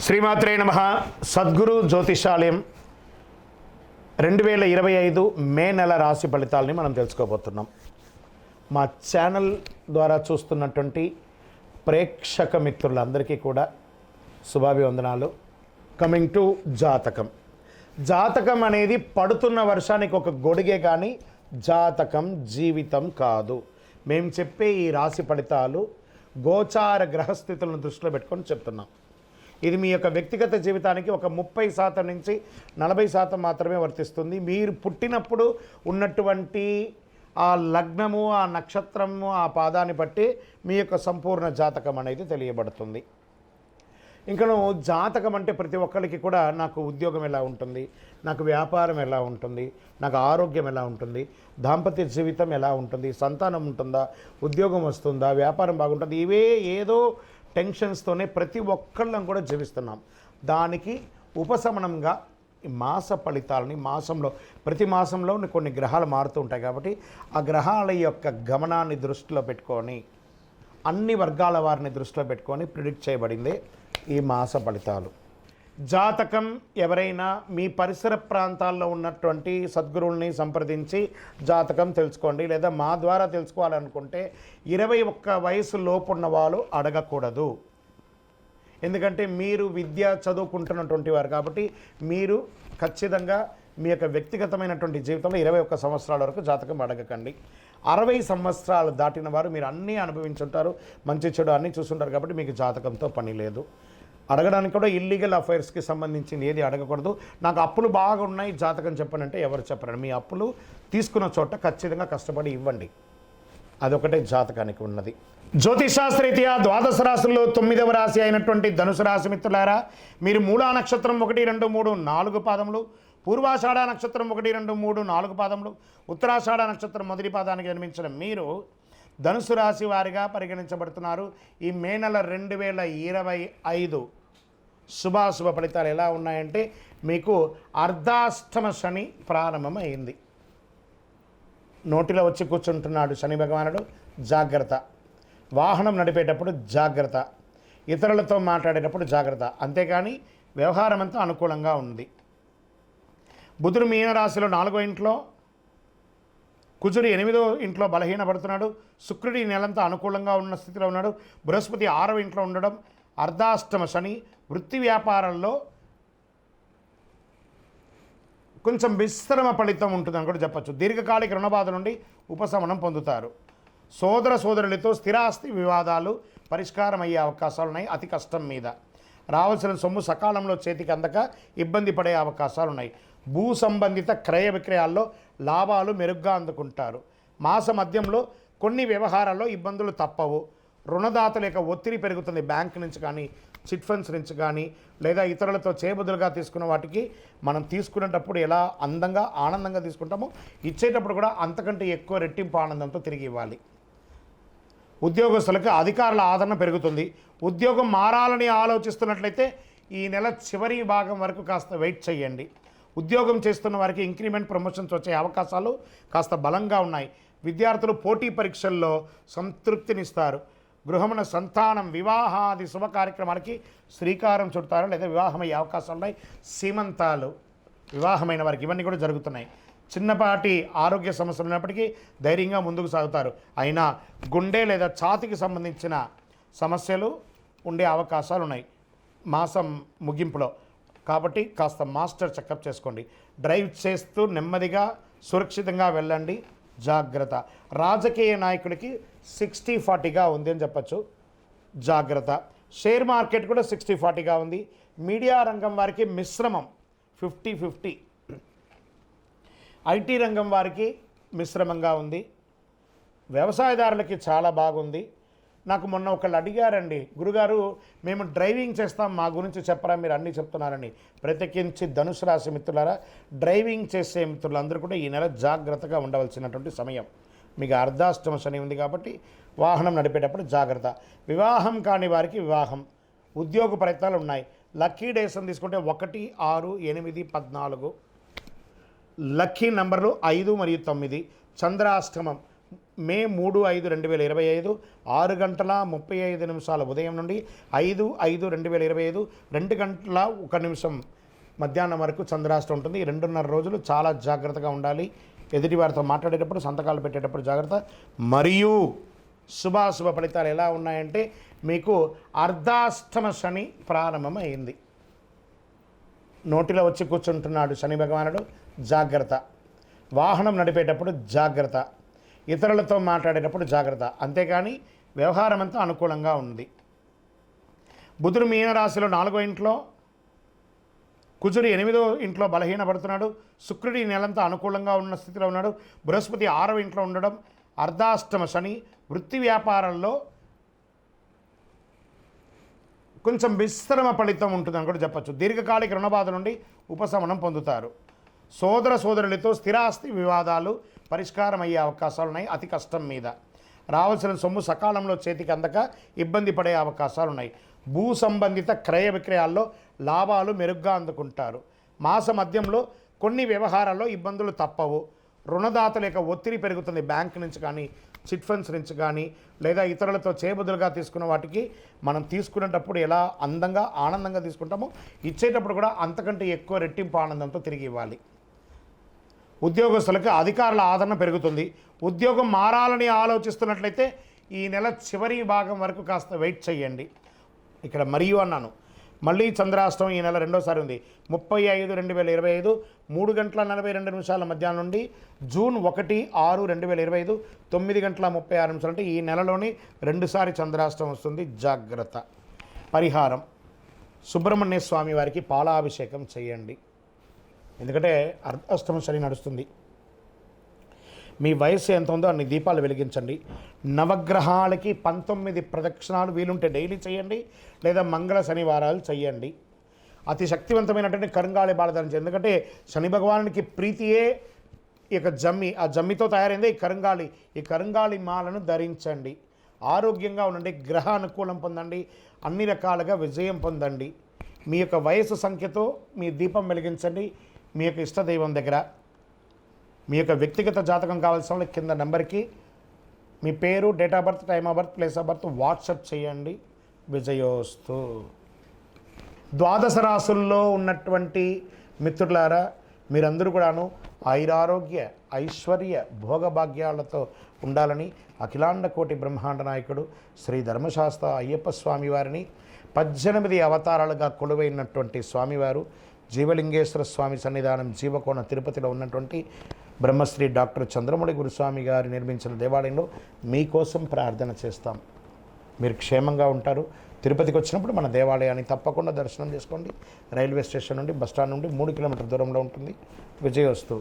శ్రీమాత్రే నమః. సద్గురు జ్యోతిషాలయం 2025 మే నెల రాశి ఫలితాలని మనం తెలుసుకోబోతున్నాం. మా ఛానల్ ద్వారా చూస్తున్నటువంటి ప్రేక్షక మిత్రులందరికీ కూడా శుభాభివందనాలు. కమింగ్ టు జాతకం. జాతకం అనేది పడుతున్న వర్షానికి ఒక గొడుగే కానీ జాతకం జీవితం కాదు. మేము చెప్పే ఈ రాశి ఫలితాలు గోచార గ్రహస్థితులను దృష్టిలో పెట్టుకొని చెప్తున్నాం. ఇది మీ యొక్క వ్యక్తిగత జీవితానికి ఒక 30% నుంచి 40% మాత్రమే వర్తిస్తుంది. మీరు పుట్టినప్పుడు ఉన్నటువంటి ఆ లగ్నము, ఆ నక్షత్రము, ఆ పాదాన్ని బట్టి మీ యొక్క సంపూర్ణ జాతకం అనేది తెలియబడుతుంది. ఇంకా జాతకం అంటే ప్రతి ఒక్కరికి కూడా నాకు ఉద్యోగం ఎలా ఉంటుంది, నాకు వ్యాపారం ఎలా ఉంటుంది, నాకు ఆరోగ్యం ఎలా ఉంటుంది, దాంపత్య జీవితం ఎలా ఉంటుంది, సంతానం ఉంటుందా, ఉద్యోగం వస్తుందా, వ్యాపారం బాగుంటుంది, ఇవే ఏదో టెన్షన్స్తోనే ప్రతి ఒక్కళ్ళం కూడా జీవిస్తున్నాం. దానికి ఉపశమనంగా మాస ఫలితాలని మాసంలో ప్రతి మాసంలో కొన్ని గ్రహాలు మారుతూ ఉంటాయి కాబట్టి ఆ గ్రహాల యొక్క గమనాన్ని దృష్టిలో పెట్టుకొని అన్ని వర్గాల వారిని దృష్టిలో పెట్టుకొని ప్రిడిక్ట్ చేయబడింది ఈ మాస ఫలితాలు. జాతకం ఎవరైనా మీ పరిసర ప్రాంతాల్లో ఉన్నటువంటి సద్గురువుల్ని సంప్రదించి జాతకం తెలుసుకోండి. లేదా మా ద్వారా తెలుసుకోవాలనుకుంటే 21 వయసు లోపున్న వాళ్ళు అడగకూడదు. ఎందుకంటే మీరు విద్య చదువుకుంటున్నటువంటి వారు కాబట్టి మీరు ఖచ్చితంగా మీ యొక్క వ్యక్తిగతమైనటువంటి జీవితంలో 21 సంవత్సరాల వరకు జాతకం అడగకండి. 60 సంవత్సరాలు దాటిన వారు మీరు అన్నీ అనుభవించుంటారు, మంచి చెడు అన్నీ చూస్తుంటారు కాబట్టి మీకు జాతకంతో పని లేదు. అడగడానికి కూడా ఇల్లీగల్ అఫైర్స్కి సంబంధించింది ఏది అడగకూడదు. నాకు అప్పులు బాగా ఉన్నాయి జాతకం చెప్పనంటే ఎవరు చెప్పరండి. మీ అప్పులు తీసుకున్న చోట ఖచ్చితంగా కష్టపడి ఇవ్వండి. అదొకటే జాతకానికి ఉన్నది. జ్యోతిషాస్త్రరీత్యా ద్వాదశ రాశుల్లో 9వ రాశి అయినటువంటి ధనుసు రాశి మిత్రులారా, మీరు మూలా నక్షత్రం 1, 2, 3, 4 పాదములు, పూర్వాషాఢ నక్షత్రం 1, 2, 3, 4 పాదములు, ఉత్తరాషాఢ నక్షత్రం మొదటి పాదానికి జన్మించిన మీరు ధనుసు రాశి వారిగా పరిగణించబడుతున్నారు. ఈ మే నెల 2025 శుభాశుభ ఫలితాలు ఎలా ఉన్నాయంటే మీకు అర్ధాష్టమ శని ప్రారంభమైంది. నోటిలో వచ్చి కూర్చుంటున్నాడు శని భగవానుడు, జాగ్రత్త. వాహనం నడిపేటప్పుడు జాగ్రత్త, ఇతరులతో మాట్లాడేటప్పుడు జాగ్రత్త. అంతేకాని వ్యవహారం అంతా అనుకూలంగా ఉంది. బుధుడు మీనరాశిలో 4వ ఇంట్లో, కుజుడు 8వ ఇంట్లో బలహీనపడుతున్నాడు. శుక్రుడి నెలంతా అనుకూలంగా ఉన్న స్థితిలో ఉన్నాడు. బృహస్పతి 6వ ఇంట్లో ఉండడం, అర్ధాష్టమ శని. వృత్తి వ్యాపారాల్లో కొంచెం విశ్రమ ఫలితం ఉంటుందని కూడా చెప్పచ్చు. దీర్ఘకాలిక రుణబాధ నుండి ఉపశమనం పొందుతారు. సోదర సోదరులతో స్థిరాస్తి వివాదాలు పరిష్కారం అయ్యే అవకాశాలు ఉన్నాయి. అతి కష్టం మీద రావాల్సిన సొమ్ము సకాలంలో చేతికి అందక ఇబ్బంది పడే అవకాశాలు ఉన్నాయి. భూ సంబంధిత క్రయ విక్రయాల్లో లాభాలు మెరుగ్గా అందుకుంటారు. మాస మధ్యంలో కొన్ని వ్యవహారాల్లో ఇబ్బందులు తప్పవు. రుణదాతల యొక్క ఒత్తిడి పెరుగుతుంది. బ్యాంక్ నుంచి కానీ, చిట్ ఫండ్స్ నుంచి కానీ, లేదా ఇతరులతో చేయబదులుగా తీసుకున్న వాటికి మనం తీసుకునేటప్పుడు ఎలా అందంగా ఆనందంగా తీసుకుంటామో ఇచ్చేటప్పుడు కూడా అంతకంటే ఎక్కువ రెట్టింపు ఆనందంతో తిరిగి ఇవ్వాలి. ఉద్యోగస్తులకు అధికారుల ఆదరణ పెరుగుతుంది. ఉద్యోగం మారాలని ఆలోచిస్తున్నట్లయితే ఈ నెల చివరి భాగం వరకు కాస్త వెయిట్ చేయండి. ఉద్యోగం చేస్తున్న వారికి ఇంక్రిమెంట్, ప్రమోషన్స్ వచ్చే అవకాశాలు కాస్త బలంగా ఉన్నాయి. విద్యార్థులు పోటీ పరీక్షల్లో సంతృప్తినిస్తారు. గృహమున సంతానం, వివాహాది శుభ కార్యక్రమాలకి శ్రీకారం చుడతారు లేదా వివాహమయ్యే అవకాశాలు ఉన్నాయి. సీమంతాలు, వివాహమైన వారికి ఇవన్నీ కూడా జరుగుతున్నాయి. చిన్నపాటి ఆరోగ్య సమస్యలు ఉన్నప్పటికీ ధైర్యంగా ముందుకు సాగుతారు. అయినా గుండె లేదా ఛాతీకి సంబంధించిన సమస్యలు ఉండే అవకాశాలు ఉన్నాయి మాసం ముగింపులో. కాబట్టి కాస్త మాస్టర్ చెకప్ చేసుకోండి. డ్రైవ్ చేస్తూ నెమ్మదిగా సురక్షితంగా వెళ్ళండి, జాగ్రత్త. రాజకీయ నాయకుడికి 60-40గా ఉంది అని చెప్పచ్చు, జాగ్రత్త. షేర్ మార్కెట్ కూడా 60-40గా ఉంది. మీడియా రంగం వారికి మిశ్రమం 50-50. ఐటీ రంగం వారికి మిశ్రమంగా ఉంది. వ్యవసాయదారులకి చాలా బాగుంది. నాకు మొన్న ఒకళ్ళు అడిగారండి, గురుగారు మేము డ్రైవింగ్ చేస్తాం, మా గురించి చెప్పరా, మీరు అన్నీ చెప్తున్నారని. ప్రత్యేకించి ధనుసు రాశి మిత్రులారా, డ్రైవింగ్ చేసే మిత్రులందరూ కూడా ఈ నెల జాగ్రత్తగా ఉండవలసినటువంటి సమయం. మీకు అర్ధాష్టమ శని ఉంది కాబట్టి వాహనం నడిపేటప్పుడు జాగ్రత్త. వివాహం కాని వారికి వివాహం, ఉద్యోగ ప్రయత్నాలు ఉన్నాయి. లక్కీ డేస్ అని తీసుకుంటే 1, 6, 8, 14. లక్కీ నంబర్లు 5 మరియు 9. చంద్రాష్టమం మే 3/5/2025 6:35 ఉదయం నుండి 5/5/2025 2:01 మధ్యాహ్నం వరకు చంద్రాష్టం ఉంటుంది. ఈ 2.5 రోజులు చాలా జాగ్రత్తగా ఉండాలి. ఎదుటి వారితో మాట్లాడేటప్పుడు, సంతకాలు పెట్టేటప్పుడు జాగ్రత్త. మరియు శుభాశుభ ఫలితాలు ఎలా ఉన్నాయంటే, మీకు అర్ధాష్టమ శని ప్రారంభమైంది. నోటిలో వచ్చి కూర్చుంటున్నాడు శని భగవానుడు, జాగ్రత్త. వాహనం నడిపేటప్పుడు జాగ్రత్త. ఇతరులతో మాట్లాడేటప్పుడు జాగ్రత్త. అంతేకాని వ్యవహారం అంతా అనుకూలంగా ఉంది. బుధుడు మీనరాశిలో 4వ ఇంట్లో, కుజుడు 8వ ఇంట్లో బలహీనపడుతున్నాడు. శుక్రుడు ఈ నెలంతా అనుకూలంగా ఉన్న స్థితిలో ఉన్నాడు. బృహస్పతి 6వ ఇంట్లో ఉండడం, అర్ధాష్టమ శని. వృత్తి వ్యాపారాల్లో కొంచెం విశ్రమ ఫలితం ఉంటుందని కూడా చెప్పచ్చు. దీర్ఘకాలిక రుణబాధ నుండి ఉపశమనం పొందుతారు. సోదర సోదరులతో స్థిరాస్తి వివాదాలు పరిష్కారం అయ్యే అవకాశాలు ఉన్నాయి. అతి కష్టం మీద రావాల్సిన సొమ్ము సకాలంలో చేతికి అందక ఇబ్బంది పడే అవకాశాలు ఉన్నాయి. భూ సంబంధిత క్రయ విక్రయాల్లో లాభాలు మెరుగ్గా అందుకుంటారు. మాస మధ్యంలో కొన్ని వ్యవహారాల్లో ఇబ్బందులు తప్పవు. రుణదాతల యొక్క ఒత్తిడి పెరుగుతుంది. బ్యాంక్ నుంచి కానీ, చిట్ ఫండ్స్ నుంచి కానీ, లేదా ఇతరులతో చేయబదులుగా తీసుకున్న వాటికి మనం తీసుకునేటప్పుడు ఎలా అందంగా ఆనందంగా తీసుకుంటామో, ఇచ్చేటప్పుడు కూడా అంతకంటే ఎక్కువ రెట్టింపు ఆనందంతో తిరిగి ఇవ్వాలి. ఉద్యోగస్తులకు అధికారుల ఆదరణ పెరుగుతుంది. ఉద్యోగం మారాలని ఆలోచిస్తున్నట్లయితే ఈ నెల చివరి భాగం వరకు కాస్త వెయిట్ చేయండి. ఇక్కడ మరియు అన్నాను. మళ్ళీ చంద్రాష్టమం ఈ నెల రెండోసారి ఉంది. 30/5/2025 3:42 మధ్యాహ్నం నుండి జూన్ 1/6/2025 9:36 అంటే ఈ నెలలోని 2సారి చంద్రాష్టమం వస్తుంది. జాగ్రత్త. పరిహారం: సుబ్రహ్మణ్య స్వామి వారికి పాలాభిషేకం చేయండి. ఎందుకంటే అర్ధాష్టమ శని నడుస్తుంది. మీ వయస్సు ఎంత ఉందో అన్ని దీపాలు వెలిగించండి. నవగ్రహాలకి 19 ప్రదక్షిణాలు వీలుంటే డైలీ చేయండి, లేదా మంగళ శనివారాలు చేయండి. అతి శక్తివంతమైనటువంటి కరుంగాళి బాల ధరించండి. ఎందుకంటే శని భగవానునికి ప్రీతియే ఈ యొక్క జమ్మి, ఆ జమ్మితో తయారైందే ఈ కరుంగాళి. ఈ కరుంగాళి మాలను ధరించండి. ఆరోగ్యంగా ఉండండి, గ్రహ అనుకూలం పొందండి, అన్ని రకాలుగా విజయం పొందండి. మీ యొక్క వయసు సంఖ్యతో మీ దీపం వెలిగించండి. మీ యొక్క ఇష్టదైవం దగ్గర మీ యొక్క వ్యక్తిగత జాతకం కావాల్సిన వాళ్ళు కింద నెంబర్కి మీ పేరు, date of birth, time of birth, place of birth WhatsApp చేయండి. విజయోస్తు. ద్వాదశ రాశుల్లో ఉన్నటువంటి మిత్రులారా, మీరందరూ కూడాను ఆయురారోగ్య ఐశ్వర్య భోగభాగ్యాలతో ఉండాలని అఖిలాండ కోటి బ్రహ్మాండ నాయకుడు శ్రీ ధర్మశాస్త్ర అయ్యప్ప స్వామి వారిని 18 అవతారాలుగా కొలువైనటువంటి స్వామివారు జీవలింగేశ్వర స్వామి సన్నిధానం జీవకోణ తిరుపతిలో ఉన్నటువంటి బ్రహ్మశ్రీ డాక్టర్ చంద్రమౌళి గురుస్వామి గారు నిర్మించిన దేవాలయంలో మీకోసం ప్రార్థన చేస్తాం. మీరు క్షేమంగా ఉంటారు. తిరుపతికి వచ్చినప్పుడు మన దేవాలయాన్ని తప్పకుండా దర్శనం చేసుకోండి. రైల్వే స్టేషన్ నుండి, బస్టాండ్ నుండి 3 కిలోమీటర్ల దూరంలో ఉంటుంది. విజయోస్తు.